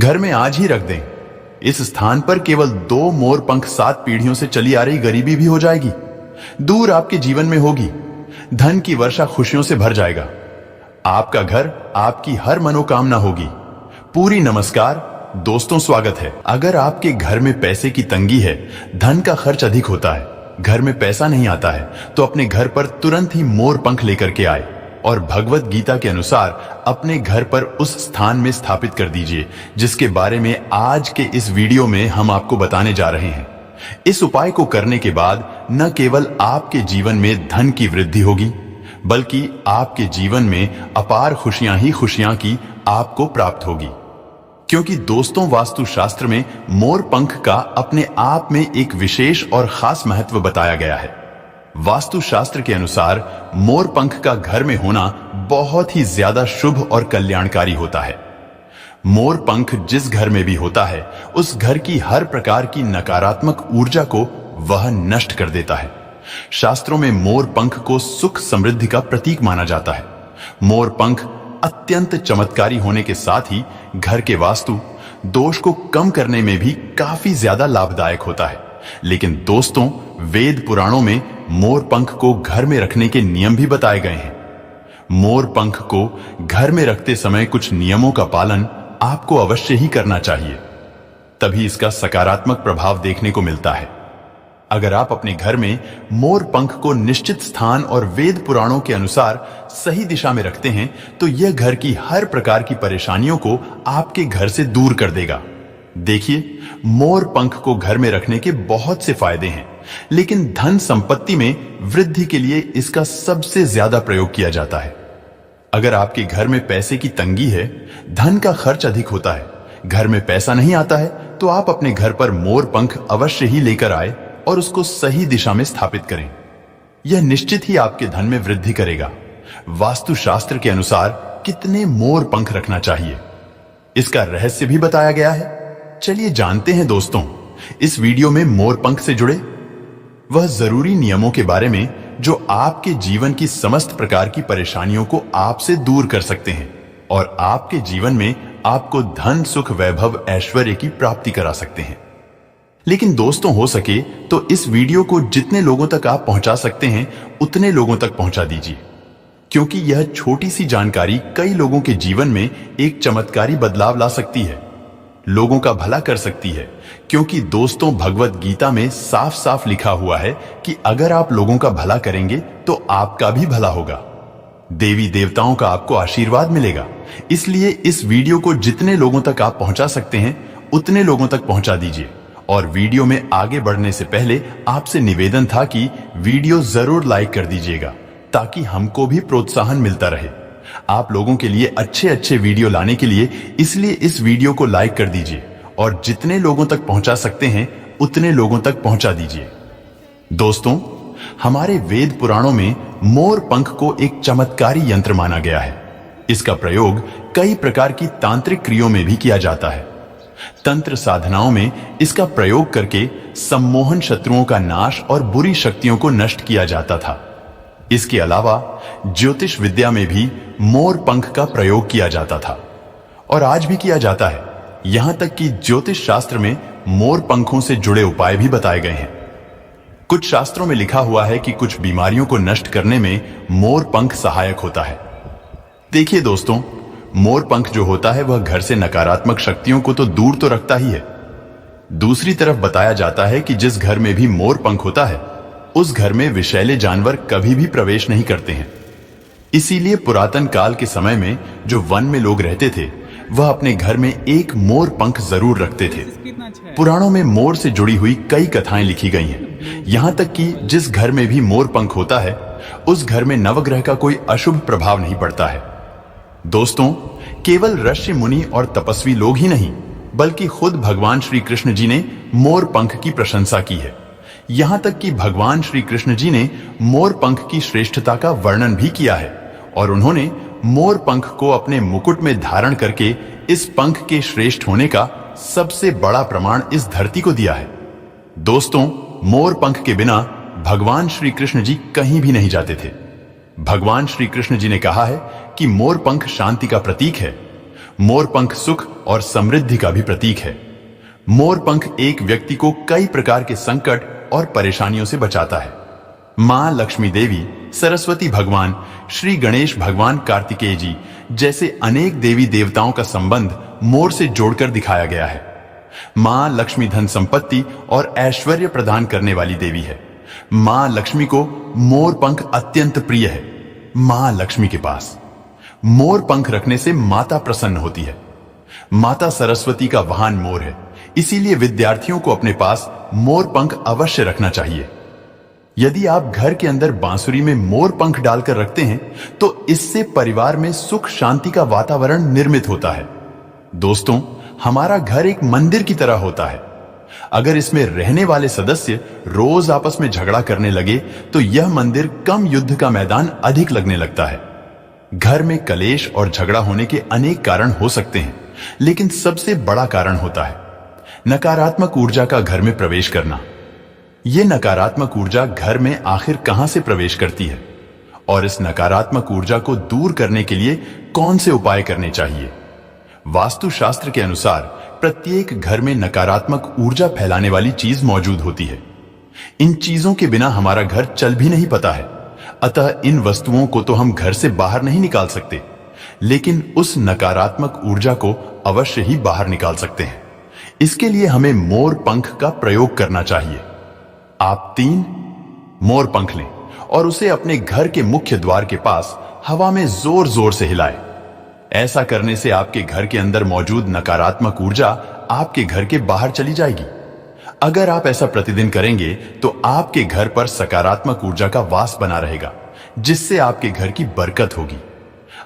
घर में आज ही रख दें। इस स्थान पर केवल 2 मोर पंख 7 पीढ़ियों से चली आ रही गरीबी भी हो जाएगी, दूर आपके जीवन में होगी। धन की वर्षा खुशियों से भर जाएगा। आपका घर आपकी हर मनोकामना होगी। पूरी नमस्कार दोस्तों, स्वागत है। अगर आपके घर में पैसे की तंगी है, धन का खर्च अधिक होता है, घर में पैसा नहीं आता है, तो अपने घर पर तुरंत ही मोर पंख लेकर के आए और भगवत गीता के अनुसार अपने घर पर उस स्थान में स्थापित कर दीजिए जिसके बारे में आज के इस वीडियो में हम आपको बताने जा रहे हैं। इस उपाय को करने के बाद न केवल आपके जीवन में धन की वृद्धि होगी, बल्कि आपके जीवन में अपार खुशियां ही खुशियां की आपको प्राप्त होगी। क्योंकि दोस्तों, वास्तुशास्त्र में मोर पंख का अपने आप में एक विशेष और खास महत्व बताया गया है। वास्तुशास्त्र के अनुसार मोर पंख का घर में होना बहुत ही ज्यादा शुभ और कल्याणकारी होता है। मोर पंख जिस घर में भी होता है, उस घर की हर प्रकार की नकारात्मक ऊर्जा को वह नष्ट कर देता है। शास्त्रों में मोर पंख को सुख समृद्धि का प्रतीक माना जाता है। मोर पंख अत्यंत चमत्कारी होने के साथ ही घर के वास्तु दोष को कम करने में भी काफी ज्यादा लाभदायक होता है। लेकिन दोस्तों, वेद पुराणों में मोर पंख को घर में रखने के नियम भी बताए गए हैं। मोर पंख को घर में रखते समय कुछ नियमों का पालन आपको अवश्य ही करना चाहिए, तभी इसका सकारात्मक प्रभाव देखने को मिलता है। अगर आप अपने घर में मोर पंख को निश्चित स्थान और वेद पुराणों के अनुसार सही दिशा में रखते हैं, तो यह घर की हर प्रकार की परेशानियों को आपके घर से दूर कर देगा। देखिए, मोर पंख को घर में रखने के बहुत से फायदे हैं, लेकिन धन संपत्ति में वृद्धि के लिए इसका सबसे ज्यादा प्रयोग किया जाता है। अगर आपके घर में पैसे की तंगी है, धन का खर्च अधिक होता है, घर में पैसा नहीं आता है, तो आप अपने घर पर मोर पंख अवश्य ही लेकर आए और उसको सही दिशा में स्थापित करें। यह निश्चित ही आपके धन में वृद्धि करेगा। वास्तुशास्त्र के अनुसार कितने मोर पंख रखना चाहिए, इसका रहस्य भी बताया गया है। चलिए जानते हैं दोस्तों, इस वीडियो में मोर पंख से जुड़े वह जरूरी नियमों के बारे में जो आपके जीवन की समस्त प्रकार की परेशानियों को आपसे दूर कर सकते हैं और आपके जीवन में आपको धन, सुख, वैभव, ऐश्वर्य की प्राप्ति करा सकते हैं। लेकिन दोस्तों, हो सके तो इस वीडियो को जितने लोगों तक आप पहुंचा सकते हैं उतने लोगों तक पहुंचा दीजिए, क्योंकि यह छोटी सी जानकारी कई लोगों के जीवन में एक चमत्कारी बदलाव ला सकती है, लोगों का भला कर सकती है। क्योंकि दोस्तों, भगवत गीता में साफ साफ लिखा हुआ है कि अगर आप लोगों का भला करेंगे तो आपका भी भला होगा, देवी देवताओं का आपको आशीर्वाद मिलेगा। इसलिए इस वीडियो को जितने लोगों तक आप पहुंचा सकते हैं उतने लोगों तक पहुंचा दीजिए। और वीडियो में आगे बढ़ने से पहले आपसे निवेदन था कि वीडियो जरूर लाइक कर दीजिएगा, ताकि हमको भी प्रोत्साहन मिलता रहे आप लोगों के लिए अच्छे अच्छे वीडियो लाने के लिए। इसलिए इस वीडियो को लाइक कर दीजिए और जितने लोगों तक पहुंचा सकते हैं उतने लोगों तक पहुंचा दीजिए। दोस्तों, हमारे वेद पुराणों में मोर पंख को एक चमत्कारी यंत्र माना गया है। इसका प्रयोग कई प्रकार की तांत्रिक क्रियाओं में भी किया जाता है। तंत्र साधनाओं में इसका प्रयोग करके सम्मोहन, शत्रुओं का नाश और बुरी शक्तियों को नष्ट किया जाता था। इसके अलावा ज्योतिष विद्या में भी मोर पंख का प्रयोग किया जाता था और आज भी किया जाता है। यहां तक कि ज्योतिष शास्त्र में मोर पंखों से जुड़े उपाय भी बताए गए हैं। कुछ शास्त्रों में लिखा हुआ है कि कुछ बीमारियों को नष्ट करने में मोर पंख सहायक होता है। देखिए दोस्तों, मोर पंख जो होता है वह घर से नकारात्मक शक्तियों को तो दूर तो रखता ही है, दूसरी तरफ बताया जाता है कि जिस घर में भी मोर पंख होता है उस घर में विषैले जानवर कभी भी प्रवेश नहीं करते हैं। इसीलिए पुरातन काल के समय में जो वन में लोग रहते थे वह अपने घर में एक मोर पंख जरूर रखते थे। पुराणों में मोर से जुड़ी हुई कई कथाएं लिखी गई हैं। यहां तक कि जिस घर में भी मोर पंख होता है उस घर में नवग्रह का कोई अशुभ प्रभाव नहीं पड़ता है। दोस्तों, केवल ऋषि मुनि और तपस्वी लोग ही नहीं, बल्कि खुद भगवान श्री कृष्ण जी ने मोर पंख की प्रशंसा की है। यहां तक कि भगवान श्री कृष्ण जी ने मोर पंख की श्रेष्ठता का वर्णन भी किया है और उन्होंने मोर पंख को अपने मुकुट में धारण करके इस पंख के श्रेष्ठ होने का सबसे बड़ा प्रमाण इस धरती को दिया है। दोस्तों, मोर पंख के बिना भगवान श्री कृष्ण जी कहीं भी नहीं जाते थे। भगवान श्री कृष्ण जी ने कहा है कि मोर पंख शांति का प्रतीक है। मोरपंख सुख और समृद्धि का भी प्रतीक है। मोरपंख एक व्यक्ति को कई प्रकार के संकट और परेशानियों से बचाता है। मां लक्ष्मी देवी, सरस्वती भगवान, श्री गणेश भगवान, कार्तिकेय जी जैसे अनेक देवी देवताओं का संबंध मोर से जोड़कर दिखाया गया है। मां लक्ष्मी धन संपत्ति और ऐश्वर्य प्रदान करने वाली देवी है। मां लक्ष्मी को मोर पंख अत्यंत प्रिय है। मां लक्ष्मी के पास मोर पंख रखने से माता प्रसन्न होती है। माता सरस्वती का वाहन मोर है, इसीलिए विद्यार्थियों को अपने पास मोर पंख अवश्य रखना चाहिए। यदि आप घर के अंदर बांसुरी में मोर पंख डालकर रखते हैं तो इससे परिवार में सुख शांति का वातावरण निर्मित होता है। दोस्तों, हमारा घर एक मंदिर की तरह होता है। अगर इसमें रहने वाले सदस्य रोज आपस में झगड़ा करने लगे तो यह मंदिर कम, युद्ध का मैदान अधिक लगने लगता है। घर में कलेश और झगड़ा होने के अनेक कारण हो सकते हैं, लेकिन सबसे बड़ा कारण होता है नकारात्मक ऊर्जा का घर में प्रवेश करना। यह नकारात्मक ऊर्जा घर में आखिर कहां से प्रवेश करती है और इस नकारात्मक ऊर्जा को दूर करने के लिए कौन से उपाय करने चाहिए? वास्तुशास्त्र के अनुसार प्रत्येक घर में नकारात्मक ऊर्जा फैलाने वाली चीज मौजूद होती है। इन चीजों के बिना हमारा घर चल भी नहीं पाता है। अतः इन वस्तुओं को तो हम घर से बाहर नहीं निकाल सकते, लेकिन उस नकारात्मक ऊर्जा को अवश्य ही बाहर निकाल सकते हैं। इसके लिए हमें मोर पंख का प्रयोग करना चाहिए। आप 3 मोर पंख लें और उसे अपने घर के मुख्य द्वार के पास हवा में जोर जोर से हिलाएं। ऐसा करने से आपके घर के अंदर मौजूद नकारात्मक ऊर्जा आपके घर के बाहर चली जाएगी। अगर आप ऐसा प्रतिदिन करेंगे तो आपके घर पर सकारात्मक ऊर्जा का वास बना रहेगा, जिससे आपके घर की बरकत होगी,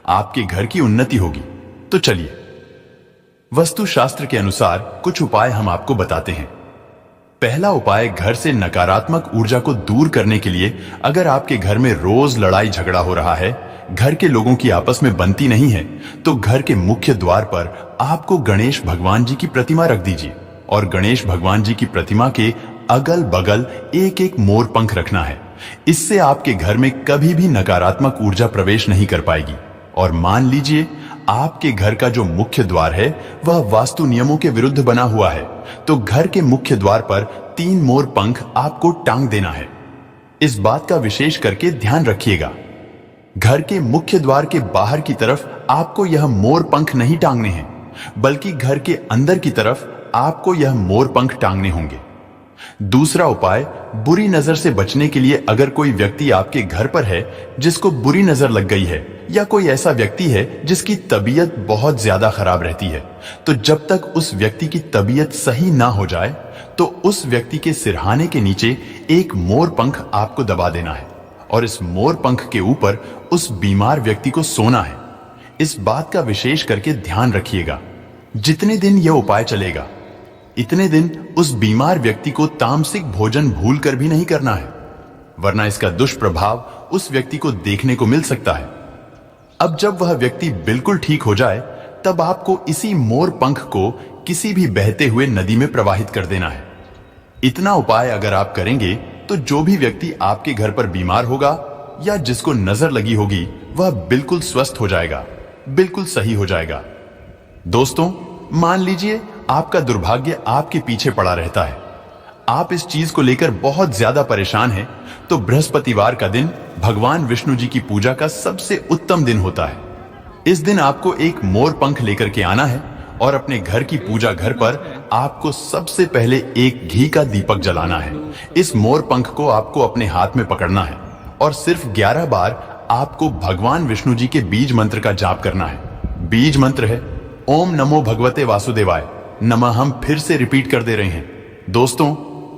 आपके घर की उन्नति होगी। तो चलिए, वास्तुशास्त्र के अनुसार कुछ उपाय हम आपको बताते हैं। पहला उपाय, घर से नकारात्मक ऊर्जा को दूर करने के लिए अगर आपके घर में रोज लड़ाई झगड़ा हो रहा है, घर के लोगों की आपस में बनती नहीं है, तो घर के मुख्य द्वार पर आपको गणेश भगवान जी की प्रतिमा रख दीजिए और गणेश भगवान जी की प्रतिमा के अगल बगल एक एक मोर पंख रखना है। इससे आपके घर में कभी भी नकारात्मक ऊर्जा प्रवेश नहीं कर पाएगी। और मान लीजिए आपके घर का जो मुख्य द्वार है वह वास्तु नियमों के विरुद्ध बना हुआ है, तो घर के मुख्य द्वार पर 3 मोर पंख आपको टांग देना है। इस बात का विशेष करके ध्यान रखिएगा, घर के मुख्य द्वार के बाहर की तरफ आपको यह मोर पंख नहीं टांगने हैं, बल्कि घर के अंदर की तरफ आपको यह मोर पंख टांगने होंगे। दूसरा उपाय, बुरी नजर से बचने के लिए अगर कोई व्यक्ति आपके घर पर है जिसको बुरी नजर लग गई है, या कोई ऐसा व्यक्ति है जिसकी तबीयत बहुत ज्यादा खराब रहती है, तो जब तक उस व्यक्ति की तबीयत सही ना हो जाए तो उस व्यक्ति के सिरहाने के नीचे एक मोर पंख आपको दबा देना है और इस मोर पंख के ऊपर उस बीमार व्यक्ति को सोना है। इस बात का विशेष करके ध्यान रखिएगा, जितने दिन यह उपाय चलेगा इतने दिन उस बीमार व्यक्ति को तामसिक भोजन भूल कर भी नहीं करना है, वरना इसका दुष्प्रभाव उस व्यक्ति को देखने को मिल सकता है। अब जब वह व्यक्ति बिल्कुल ठीक हो जाए तब आपको इसी मोर पंख को किसी भी बहते हुए नदी में प्रवाहित कर देना है। इतना उपाय अगर आप करेंगे तो जो भी व्यक्ति आपके घर पर बीमार होगा या जिसको नजर लगी होगी वह बिल्कुल स्वस्थ हो जाएगा, बिल्कुल सही हो जाएगा। दोस्तों, मान लीजिए आपका दुर्भाग्य आपके पीछे पड़ा रहता है, आप इस चीज को लेकर बहुत ज्यादा परेशान हैं, तो बृहस्पतिवार का दिन भगवान विष्णु जी की पूजा का सबसे उत्तम दिन होता है। इस दिन आपको एक मोर पंख लेकर के आना है और अपने घर की पूजा घर पर आपको सबसे पहले एक घी का दीपक जलाना है। इस मोर पंख को आपको अपने हाथ में पकड़ना है और सिर्फ 11 बार आपको भगवान विष्णु जी के बीज मंत्र का जाप करना है। बीज मंत्र है ओम नमो भगवते वासुदेवाय नमः। हम फिर से रिपीट कर दे रहे हैं दोस्तों,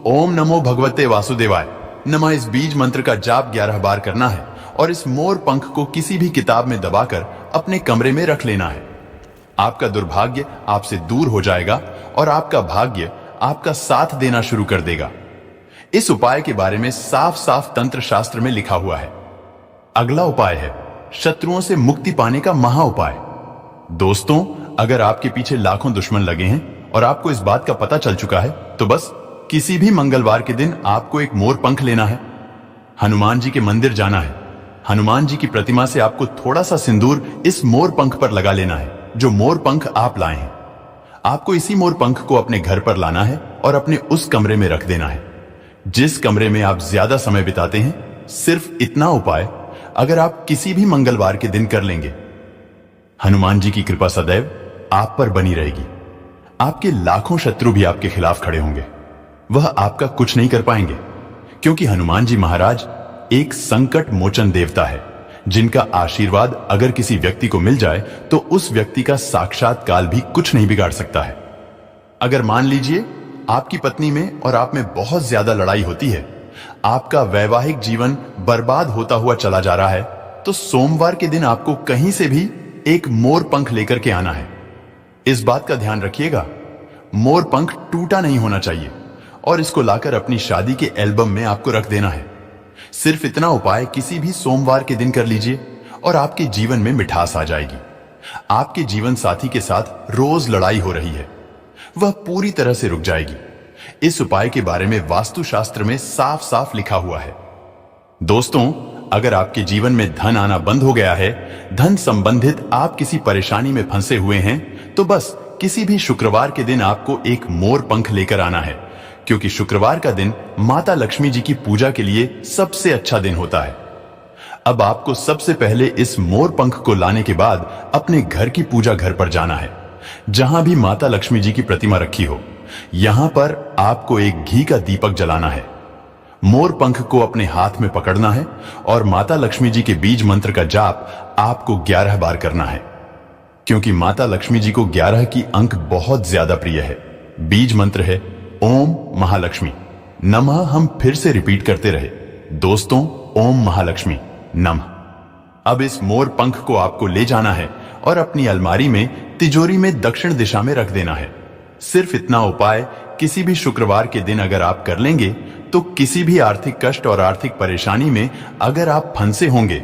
ओम नमो भगवते वासुदेवाय नमः। इस बीज मंत्र का जाप 11 बार करना है और इस मोर पंख को किसी भी किताब में दबाकर अपने कमरे में रख लेना है। आपका दुर्भाग्य आपसे दूर हो जाएगा और आपका भाग्य आपका साथ देना शुरू कर देगा। इस उपाय के बारे में साफ साफ तंत्र शास्त्र में लिखा हुआ है। अगला उपाय है शत्रुओं से मुक्ति पाने का महा उपाय। दोस्तों, अगर आपके पीछे लाखों दुश्मन लगे हैं और आपको इस बात का पता चल चुका है तो बस किसी भी मंगलवार के दिन आपको एक मोर पंख लेना है, हनुमान जी के मंदिर जाना है, हनुमान जी की प्रतिमा से आपको थोड़ा सा सिंदूर इस मोर पंख पर लगा लेना है। जो मोर पंख आप लाए हैं। आपको इसी मोर पंख को अपने घर पर लाना है और अपने उस कमरे में रख देना है जिस कमरे में आप ज्यादा समय बिताते हैं। सिर्फ इतना उपाय अगर आप किसी भी मंगलवार के दिन कर लेंगे, हनुमान जी की कृपा सदैव आप पर बनी रहेगी। आपके लाखों शत्रु भी आपके खिलाफ खड़े होंगे, वह आपका कुछ नहीं कर पाएंगे, क्योंकि हनुमान जी महाराज एक संकट मोचन देवता है जिनका आशीर्वाद अगर किसी व्यक्ति को मिल जाए तो उस व्यक्ति का साक्षात काल भी कुछ नहीं बिगाड़ सकता है। अगर मान लीजिए आपकी पत्नी में और आप में बहुत ज्यादा लड़ाई होती है, आपका वैवाहिक जीवन बर्बाद होता हुआ चला जा रहा है, तो सोमवार के दिन आपको कहीं से भी एक मोर पंख लेकर के आना है। इस बात का ध्यान रखिएगा, मोर पंख टूटा नहीं होना चाहिए और इसको लाकर अपनी शादी के एल्बम में आपको रख देना है। सिर्फ इतना उपाय किसी भी सोमवार के दिन कर लीजिए और आपके जीवन में मिठास आ जाएगी। आपके जीवन साथी के साथ रोज लड़ाई हो रही है, वह पूरी तरह से रुक जाएगी। इस उपाय के बारे में वास्तुशास्त्र में साफ साफ लिखा हुआ है। दोस्तों, अगर आपके जीवन में धन आना बंद हो गया है, धन संबंधित आप किसी परेशानी में फंसे हुए हैं, तो बस किसी भी शुक्रवार के दिन आपको एक मोर पंख लेकर आना है, क्योंकि शुक्रवार का दिन माता लक्ष्मी जी की पूजा के लिए सबसे अच्छा दिन होता है। अब आपको सबसे पहले इस मोर पंख को लाने के बाद अपने घर की पूजा घर पर जाना है, जहां भी माता लक्ष्मी जी की प्रतिमा रखी हो। यहां पर आपको एक घी का दीपक जलाना है, मोर पंख को अपने हाथ में पकड़ना है और माता लक्ष्मी जी के बीज मंत्र का जाप आपको 11 बार करना है, क्योंकि माता लक्ष्मी जी को 11 की अंक बहुत ज्यादा प्रिय है। बीज मंत्र है ओम महालक्ष्मी नमः। हम फिर से रिपीट करते रहे दोस्तों, ओम महालक्ष्मी नमः। अब इस मोर पंख को आपको ले जाना है और अपनी अलमारी में तिजोरी में दक्षिण दिशा में रख देना है। सिर्फ इतना उपाय किसी भी शुक्रवार के दिन अगर आप कर लेंगे तो किसी भी आर्थिक कष्ट और आर्थिक परेशानी में अगर आप फंसे होंगे,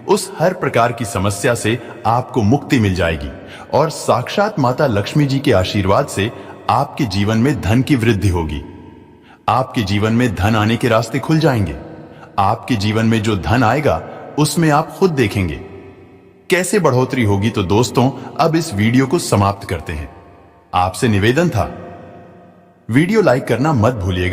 उस हर प्रकार की समस्या से आपको मुक्ति मिल जाएगी और साक्षात माता लक्ष्मी जी के आशीर्वाद से आपके जीवन में धन की वृद्धि होगी। आपके जीवन में धन आने के रास्ते खुल जाएंगे। आपके जीवन में जो धन आएगा उसमें आप खुद देखेंगे कैसे बढ़ोतरी होगी। तो दोस्तों, अब इस वीडियो को समाप्त करते हैं। आपसे निवेदन था, वीडियो लाइक करना मत भूलिएगा।